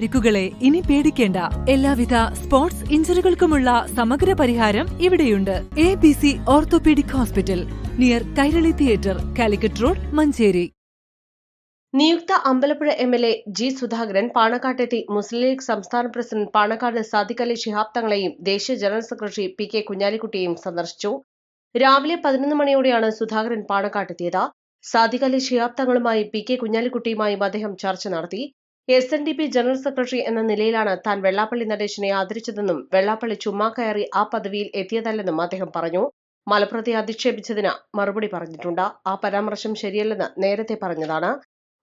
പരിക്കുകളെ ഇനി പേടിക്കേണ്ട. എല്ലാവിധ സ്പോർട്സ് ഇഞ്ചുറികൾക്കുമുള്ള സമഗ്ര പരിഹാരം ഇവിടെയുണ്ട്. ABC orthopaedic hospital, near Kairali theatre, Calicut road, Manjeri. നിയുക്ത അമ്പലപ്പുഴ MLA G. സുധാകരൻ പാണക്കാട്ടെത്തി മുസ്ലിം ലീഗ് സംസ്ഥാന പ്രസിഡന്റ് പാണക്കാട് സാദിഖ് അലി ശിഹാബ് തങ്ങളെയും ദേശീയ ജനറൽ സെക്രട്ടറി PK കുഞ്ഞാലിക്കുട്ടിയെയും സന്ദർശിച്ചു. രാവിലെ 11 മണിയോടെയാണ് സുധാകരൻ പാണക്കാട്ടെത്തിയത്. സാദിഖ് അലി ശിഹാബ് തങ്ങളുമായി PK കുഞ്ഞാലിക്കുട്ടിയുമായും അദ്ദേഹം ചർച്ച നടത്തി. SNDP ജനറൽ സെക്രട്ടറി എന്ന നിലയിലാണ് താൻ വെള്ളാപ്പള്ളി നടേശനെ ആദരിച്ചതെന്നും വെള്ളാപ്പള്ളി ചുമ്മാ കയറി ആ പദവിയിൽ എത്തിയതല്ലെന്നും അദ്ദേഹം പറഞ്ഞു. മലപ്പുറത്തെ അധിക്ഷേപിച്ചതിന് മറുപടി പറഞ്ഞിട്ടുണ്ട്. ആ പരാമർശം ശരിയല്ലെന്ന് നേരത്തെ പറഞ്ഞതാണ്.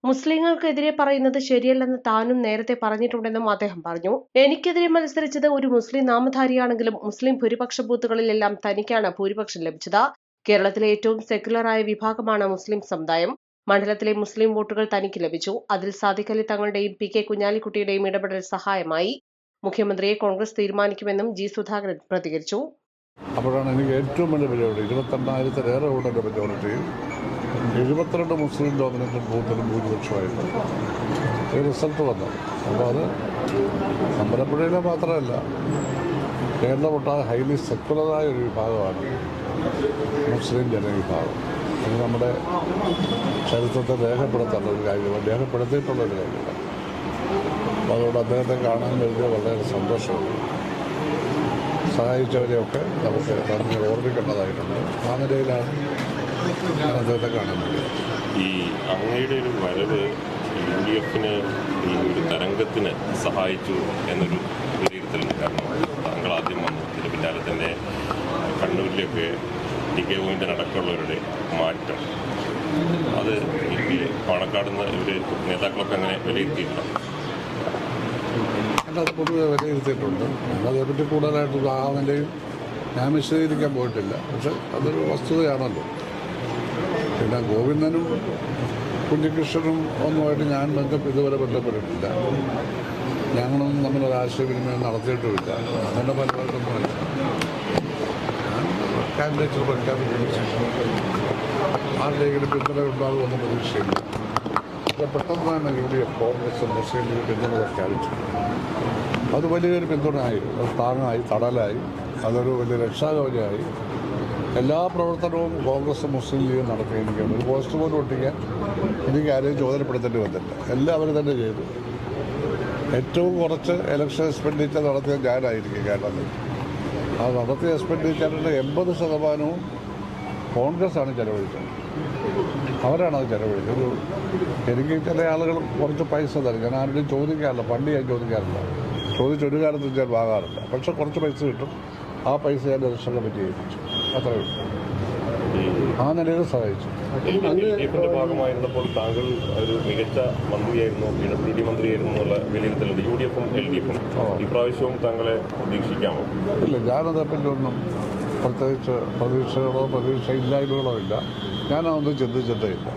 മുസ്ലിങ്ങൾക്കെതിരെ പറയുന്നത് ശരിയല്ലെന്ന് താനും നേരത്തെ പറഞ്ഞിട്ടുണ്ടെന്നും അദ്ദേഹം പറഞ്ഞു. എനിക്കെതിരെ മത്സരിച്ചത് ഒരു മുസ്ലിം നാമധാരിയാണെങ്കിലും മുസ്ലിം ഭൂരിപക്ഷ ബൂത്തുകളിലെല്ലാം തനിക്കാണ് ഭൂരിപക്ഷം ലഭിച്ചത്. കേരളത്തിലെ ഏറ്റവും സെക്യുലറായ വിഭാഗമാണ് മുസ്ലിം സമുദായം. മണ്ഡലത്തിലെ മുസ്ലിം വോട്ടുകൾ തനിക്ക് ലഭിച്ചു. അതിൽ സാദിഖ് അലി തങ്ങളുടെയും PK കുഞ്ഞാലിക്കുട്ടിയുടെയും ഇടപെടൽ സഹായമായി. മുഖ്യമന്ത്രിയെ കോൺഗ്രസ് തീരുമാനിക്കുമെന്നും G. സുധാകരൻ പ്രതികരിച്ചു. അപ്പോഴാണ് എനിക്ക് ഏറ്റവും വലിയ പരിപാടി 22,000-ലേറെ വോട്ടിൻ്റെ മെജോറിറ്റിയിൽ 72 മുസ്ലിം ഡോമിനേറ്റഡ് ബൂത്തിലും ഭൂരിപക്ഷമായിട്ട് റിസൾട്ട് വന്നത്. അപ്പോൾ അത് അമ്പലപ്പുഴയിലെ മാത്രമല്ല, കേരളം ഒട്ടാകെ ഹൈലി സെക്കുലറായ ഒരു വിഭാഗമാണ് മുസ്ലിം ജനവിഭാഗം. അത് നമ്മുടെ ചരിത്രത്തെ രേഖപ്പെടുത്തേണ്ട ഒരു കാര്യമാണ്, രേഖപ്പെടുത്തിയിട്ടുള്ളൊരു കാര്യമാണ്. അപ്പോൾ അതുകൊണ്ട് അദ്ദേഹത്തെ കാണാൻ കഴിഞ്ഞാൽ വളരെ സന്തോഷമുണ്ട്. സഹായിച്ചവരെയൊക്കെ നമുക്ക് നന്ദി ഓർമ്മിക്കേണ്ടതായിട്ടുണ്ട്. ആ നിലയിലാണ് അദ്ദേഹത്തെ കാണാൻ കഴിയുന്നത്. ഈ അങ്ങയുടെ ഒരു വരവ് UDFന് ഈ ഒരു തരംഗത്തിന് സഹായിച്ചു എന്നൊരു വിലയിരുത്തലുണ്ട്. കാരണം താങ്കൾ ആദ്യം വന്നു, ഇതിന് പിന്നാലെ തന്നെ കണ്ണൂരിലേക്ക് TK ഗോവിന്ദൻ അടക്കമുള്ളവരുടെ മാറ്റം, അത് ഈ പാണക്കാട് നിന്ന് ഇവർ നേതാക്കളൊക്കെ അങ്ങനെ വിലയിരുത്തിയിട്ടുണ്ട്. അത് പൊതുവെ വിലയിരുത്തിയിട്ടുണ്ട്. അതേപ്പറ്റി കൂടുതലായിട്ട് ആ നിലയിൽ ഞാൻ വിശദീകരിക്കാൻ പോയിട്ടില്ല. പക്ഷെ അതൊരു വസ്തുതയാണല്ലോ. പിന്നെ ഗോവിന്ദനും കുഞ്ഞികൃഷ്ണനും ഒന്നുമായിട്ട് ഞാൻ ഇതുവരെ ബന്ധപ്പെട്ടിട്ടില്ല. ഞങ്ങളൊന്നും തമ്മിലൊരു ആശയവിനിമയം നടത്തിയിട്ടുമില്ല. അങ്ങനെ പലവായിട്ടൊന്നുമല്ല. ഞാൻ കാൻഡിഡേറ്റ് പ്രഖ്യാപിച്ചതിന് ശേഷം ആരുടെയെങ്കിലും പിന്തുണ ഉണ്ടാകുമെന്ന പ്രതീക്ഷയില്ല. പെട്ടെന്ന് തന്നെ UDF കോൺഗ്രസ് മുസ്ലിം ലീഗ് പിന്തുണ പ്രഖ്യാപിച്ചു. അത് വലിയൊരു പിന്തുണയായി, അത് താങ്ങായി, തടലായി, അതൊരു വലിയ രക്ഷാകവചമായി. എല്ലാ പ്രവർത്തനവും കോൺഗ്രസ് മുസ്ലിം ലീഗ് നടത്തിയിരിക്കുകയാണ്. ഒരു പോസ്റ്റ് പോലും ഒട്ടിക്കാൻ എനിക്ക് ആരെയും ചുമതലപ്പെടുത്തേണ്ടി വന്നില്ല. എല്ലാവരും തന്നെ ചെയ്തു. ഏറ്റവും കുറച്ച് ഇലക്ഷൻ എക്സ്പെൻഡിച്ചർ നടത്തിയ ഞാനായിരിക്കും കേരളത്തിൽ. ആ നടത്തിയ എക്സ്പെൻഡിച്ചറിൻ്റെ 80% കോൺഗ്രസ്സാണ് ചെലവഴിച്ചത്. അവരാണത് ചെലവഴിച്ചത്. എനിക്ക് ചില ആളുകൾ കുറച്ച് പൈസ തരും. ഞാൻ ആരുടെയും ചോദിക്കാറില്ല, പണ്ട് ഞാൻ ചോദിക്കാറില്ല, ചോദിച്ചൊരു കാലത്തും ഞാൻ വാങ്ങാറില്ല. പക്ഷെ കുറച്ച് പൈസ കിട്ടും. ആ പൈസ ഞാൻ ഇലക്ഷൻ കമ്മിറ്റി ഏൽപ്പിച്ചു. അത്രയേ ഉള്ളൂ. ആ നിലയിൽ സഹായിച്ചു. UDFിന്റെ ഭാഗമായിരുന്നപ്പോൾ താങ്കൾ ഒരു മികച്ച മന്ത്രിയായിരുന്നു, PWD മന്ത്രിയായിരുന്നു എന്നുള്ള വിലയിരുത്തലുണ്ട്. UDFും LDFും ഇപ്രാവശ്യവും താങ്കളെ പ്രതീക്ഷിക്കാമോ? ഇല്ല, ഞാനതേപ്പറ്റി ഒന്നും പ്രത്യേകിച്ച് പ്രതീക്ഷകളോ പ്രതീക്ഷയില്ലായ്മകളോ ഇല്ല. ഞാനതൊന്നും ചിന്തിച്ചിട്ടേ ഇല്ല.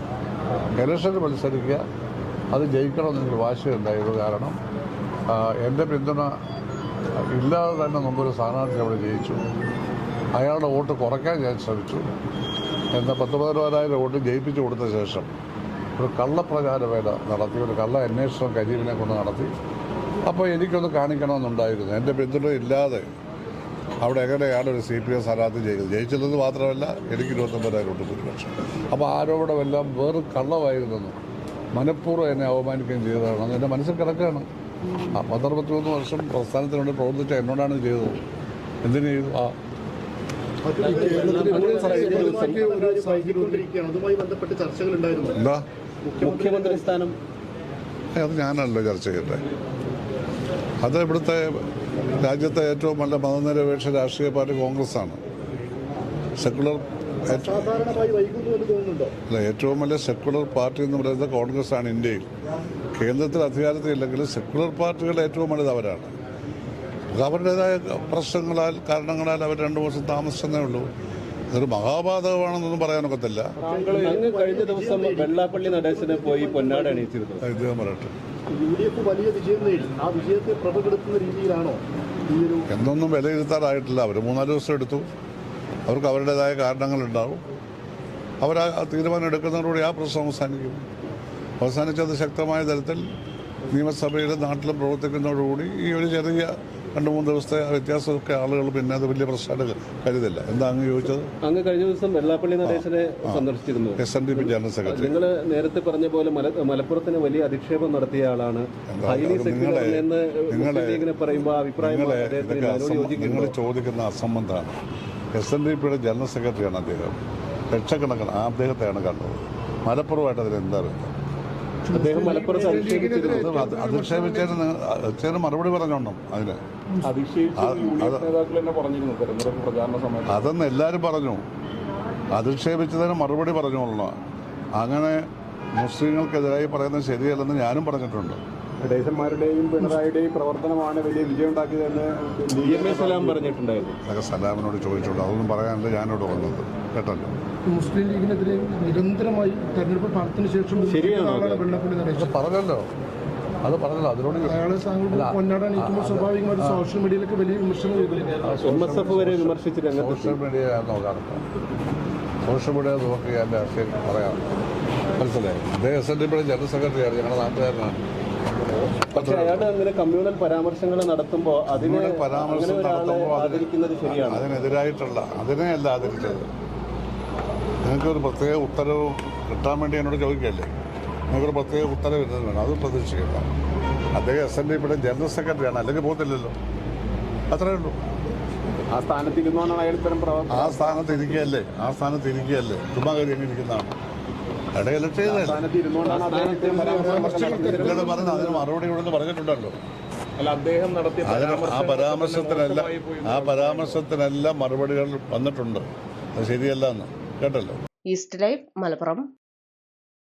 ഇലക്ഷന് മത്സരിക്കുക, അത് ജയിക്കണമെന്ന് എനിക്ക് വാശിയുണ്ടായിരുന്നു. കാരണം എൻ്റെ പിന്തുണ ഇല്ലാതെ തന്നെ മുമ്പൊരു സ്ഥാനാർത്ഥി അവിടെ ജയിച്ചു. അയാളുടെ വോട്ട് കുറയ്ക്കാൻ ഞാൻ ശ്രമിച്ചു. എന്നാൽ 10,000-12,000 വോട്ട് ജയിപ്പിച്ചു കൊടുത്ത ശേഷം ഒരു കള്ളപ്രചാരവേല നടത്തി, ഒരു കള്ള അന്വേഷണം കരീമിനെ കൊണ്ട് നടത്തി. അപ്പോൾ എനിക്കൊന്ന് കാണിക്കണമെന്നുണ്ടായിരുന്നു. എൻ്റെ പിന്തുണ ഇല്ലാതെ അവിടെ എങ്ങനെയാണ് ഒരു CPM സ്ഥാനാർത്ഥി ജയിച്ചതെന്ന് മാത്രമല്ല, എനിക്ക് 29,000 വോട്ട് ഭൂരിപക്ഷം. അപ്പോൾ ആരോപണമെല്ലാം വേറെ കള്ളമായിരുന്നെന്നും മനഃപൂർവ്വം എന്നെ അവമാനിക്കുകയും ചെയ്തതാണ്. അത് എൻ്റെ മനസ്സിൽ കിടക്കുകയാണ്. 13 വർഷം പ്രസ്ഥാനത്തിന് വേണ്ടി പ്രവർത്തിച്ച എന്നോടാണ് ചെയ്തത്. എന്തിനു ചെയ്തു? എന്താ മുഖ്യമന്ത്രി സ്ഥാനം? അത് ഞാനല്ലോ ചർച്ച ചെയ്യട്ടെ. അത് ഇവിടുത്തെ രാജ്യത്തെ ഏറ്റവും നല്ല മതനിരപേക്ഷ രാഷ്ട്രീയ പാർട്ടി കോൺഗ്രസ്സാണ്. സെക്കുലർ ഏറ്റവും വലിയ സെക്കുലർ പാർട്ടി എന്ന് പറയുന്നത് കോൺഗ്രസ്സാണ് ഇന്ത്യയിൽ. കേന്ദ്രത്തിൽ അധികാരത്തിലില്ലെങ്കിൽ സെക്കുലർ പാർട്ടികളുടെ ഏറ്റവും വലുത് അവരാണ്. അവരുടേതായ പ്രശ്നങ്ങളാൽ കാരണങ്ങളാൽ അവർ 2 വർഷം താമസിച്ചതേ ഉള്ളൂ. ഇതൊരു മഹാപാതകമാണെന്നൊന്നും പറയാനൊക്കത്തില്ല. കഴിഞ്ഞ ദിവസം വെള്ളാപ്പള്ളി നടേശനെ പോയി പൊന്നാട അണിയിച്ചിരുന്നു. ഇദ്ദേഹം പറയട്ടെ, വലിയ വിജയം നേടി. ആ വിജയത്തെ പ്രഭപ്പെടുത്തുന്ന രീതിയിലാണോ എന്നൊന്നും വിലയിരുത്താറായിട്ടില്ല. അവർ 3-4 ദിവസം എടുത്തു. അവർക്ക് അവരുടേതായ കാരണങ്ങളുണ്ടാവും. അവർ ആ തീരുമാനം എടുക്കുന്നതോടുകൂടി ആ പ്രശ്നം അവസാനിക്കും. അവസാനിച്ചത് ശക്തമായ തരത്തിൽ നിയമസഭയുടെ നാട്ടിലും പ്രവർത്തിക്കുന്നതോടുകൂടി ഈ ഒരു ചെറിയ 2-3 ദിവസത്തെ വ്യത്യാസമൊക്കെ ആളുകൾ പിന്നെ അത് വലിയ പ്രശ്നമായിട്ട് കരുതില്ല. എന്താ അങ്ങ് ചോദിച്ചത്? അങ്ങ് കഴിഞ്ഞ ദിവസം വെള്ളാപ്പള്ളി നടേശനെ സന്ദർശിച്ചിരുന്നു. SNDP general secretary. നിങ്ങൾ നേരത്തെ പറഞ്ഞ പോലെ മലപ്പുറത്തിന് വലിയ അധിക്ഷേപം നടത്തിയ ആളാണ്. നിങ്ങൾ ചോദിക്കുന്ന അസംബന്ധമാണ്. SNDPയുടെ ജനറൽ സെക്രട്ടറിയാണ് അദ്ദേഹം. ലക്ഷക്കണക്കിന് അദ്ദേഹത്തെയാണ് കണ്ടത്. മലപ്പുറമായിട്ട് അതിന് എന്താ ബന്ധം? അദ്ദേഹം മലപ്പുറത്ത് അധിക്ഷേപിച്ചതിന് മറുപടി പറഞ്ഞോണം. അതിന് അതെന്ന് എല്ലാവരും പറഞ്ഞു. അധിക്ഷേപിച്ചതിന് മറുപടി പറഞ്ഞോളണം. അങ്ങനെ മുസ്ലിങ്ങൾക്കെതിരായി പറയുന്നത് ശരിയല്ലെന്ന് ഞാനും പറഞ്ഞിട്ടുണ്ട്. നടേശന്മാരുടെയും പിണറായിയുടെയും പ്രവർത്തനമാണ് വലിയ വിജയം ഉണ്ടാക്കിയതെന്ന് സലാം പറഞ്ഞിട്ടുണ്ടായിരുന്നു. അതൊക്കെ സലാമിനോട് ചോദിച്ചിട്ടുണ്ട്. അതൊന്നും പറയാനല്ല ഞാനോട് വന്നത്. കേട്ടല്ലോ. മുസ്ലിം ലീഗിനെതിരെ നിരന്തരമായി തെരഞ്ഞെടുപ്പ് ഫലത്തിന് ശേഷം വെള്ളാപ്പള്ളി നടേശൻ പറഞ്ഞല്ലോ. അത് പറഞ്ഞല്ലോ. അതിനോട് അയാളെ പൊന്നാടാൻ നിൽക്കുമ്പോൾ സ്വാഭാവികമായിട്ട് സോഷ്യൽ മീഡിയയിലൊക്കെ വലിയ വിമർശനം ചെയ്തു. വരെ വിമർശിച്ചിട്ട് സോഷ്യൽ മീഡിയ നോക്കാറുണ്ട്. സോഷ്യൽ മീഡിയ നോക്കി എൻ്റെ ശരി പറയാം. മനസ്സിലായി. അദ്ദേഹം SNDPയുടെ ജനറൽ സെക്രട്ടറിയാണ്. ഞങ്ങളുടെ നാട്ടുകാരനാണ്. പക്ഷേ അയാൾ അങ്ങനെ കമ്മ്യൂണൽ പരാമർശങ്ങൾ നടത്തുമ്പോൾ പരാമർശം നടത്തുമ്പോൾ ആദരിക്കുന്നത് ശരിയാണ്. അതിനെതിരായിട്ടുള്ള അതിനെയല്ല ആദരിച്ചത്. നിങ്ങൾക്കൊരു പ്രത്യേക ഉത്തരവ് കിട്ടാൻ വേണ്ടി എന്നോട് ചോദിക്കുകയല്ലേ? നിങ്ങൾക്കൊരു പ്രത്യേക ഉത്തരവ് ഇരുന്നതാണ്. അത് പ്രതീക്ഷിക്കില്ല. അദ്ദേഹം SNDPയുടെ ജനറൽ സെക്രട്ടറിയാണ്. അല്ലെങ്കിൽ പോകത്തില്ലല്ലോ. അത്രയേ ഉള്ളൂ. ആ സ്ഥാനത്തിരുന്നോന്നാണ് അയാൾ ഇത്തരം പ്രവർത്തനം. ആ സ്ഥാനത്ത് ഇരിക്കുകയല്ലേ. ചുമ്മാ കാര്യം എങ്ങനെ ഇരിക്കുന്നതാണ്. ഇടയിൽ ചെയ്തല്ലേ പറഞ്ഞു. അതിന് മറുപടി ഇവിടെ പറഞ്ഞിട്ടുണ്ടല്ലോ. ആ പരാമർശത്തിനെല്ലാം മറുപടികൾ വന്നിട്ടുണ്ട്. അത് ശരിയല്ല എന്ന് കേട്ടല്ലോ. East live Malappuram.